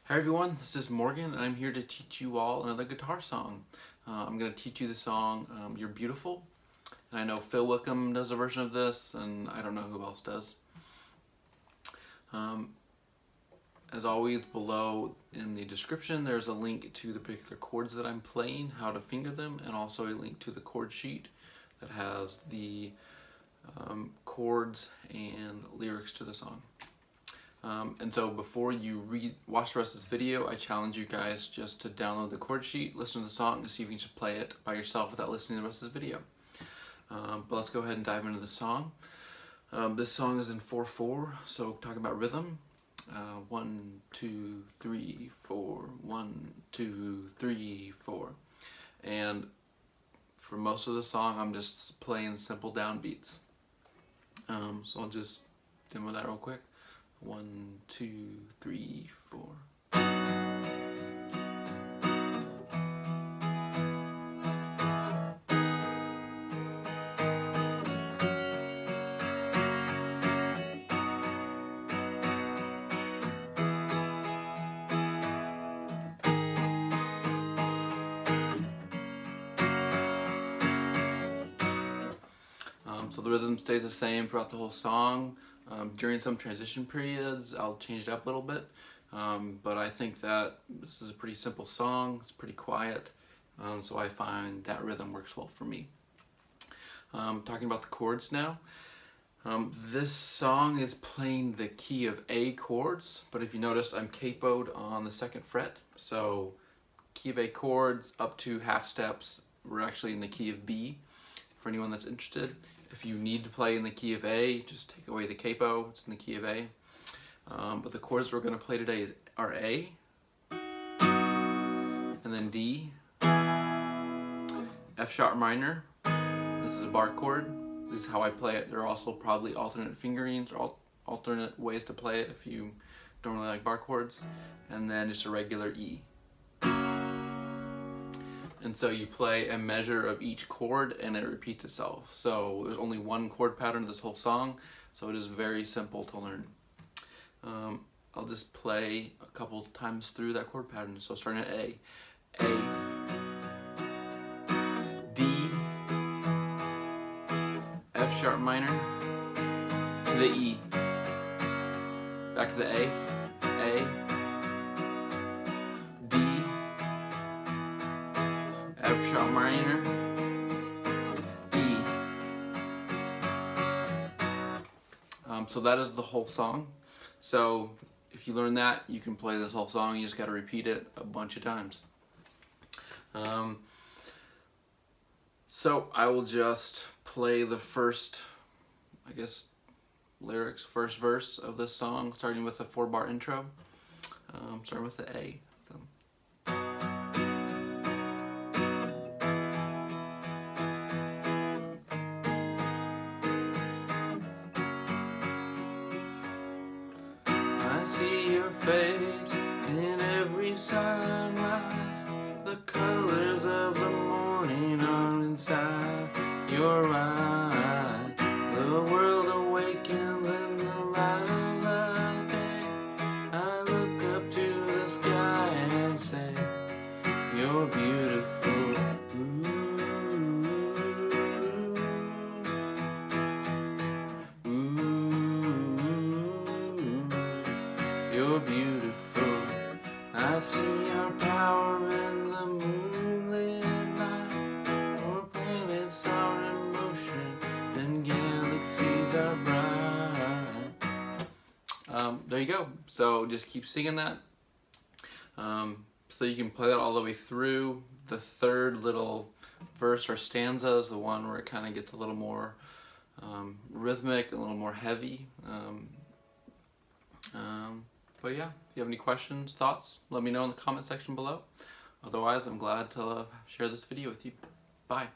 Hi everyone, this is Morgan and I'm here to teach you all another guitar song. I'm going to teach you the song You're Beautiful. And I know Phil Wickham does a version of this and I don't know who else does. As always, below in the description there's a link to the particular chords that I'm playing, how to finger them, and also a link to the chord sheet that has the chords and lyrics to the song. And so before you watch the rest of this video, I challenge you guys just to download the chord sheet, listen to the song, and see if you can just play it by yourself without listening to the rest of this video. But let's go ahead and dive into the song. This song is in 4/4, so talking about rhythm. 1, 2, 3, 4, 1, 2, 3, 4. And for most of the song, I'm just playing simple downbeats. So I'll just demo that real quick. 1, 2, 3, 4. So the rhythm stays the same throughout the whole song. During some transition periods, I'll change it up a little bit. But I think that this is a pretty simple song. It's pretty quiet. So I find that rhythm works well for me. Talking about the chords now. This song is playing the key of A chords, but if you notice, I'm capoed on the 2nd fret. So key of A chords up to half steps, we're actually in the key of B. For anyone that's interested, if you need to play in the key of A, just take away the capo, it's in the key of A. But the chords we're going to play today are A, and then D, F sharp minor, this is a bar chord, this is how I play it. There are also probably alternate fingerings or alternate ways to play it if you don't really like bar chords, and then just a regular E. And so you play a measure of each chord and it repeats itself. So there's only one chord pattern in this whole song, so it is very simple to learn. I'll just play a couple times through that chord pattern. So starting at A, D, F sharp minor, to the E, back to the A, F sharp minor, E. So that is the whole song. So if you learn that, you can play this whole song. You just got to repeat it a bunch of times. So I will just play the first, lyrics, first verse of this song, starting with the 4-bar intro. Starting with the A. So. I see your face in every sunrise. The colors of the morning are inside your eyes. The world awakens in the light of the day. I look up to the sky and say, you're beautiful. You're beautiful. I see your power in the moonlit night. Our planets are in motion and galaxies are bright. There you go. So just keep singing that. So you can play that all the way through. The third little verse or stanza is the one where it kind of gets a little more rhythmic, a little more heavy. But yeah, if you have any questions, thoughts, let me know in the comment section below. Otherwise, I'm glad to share this video with you. Bye.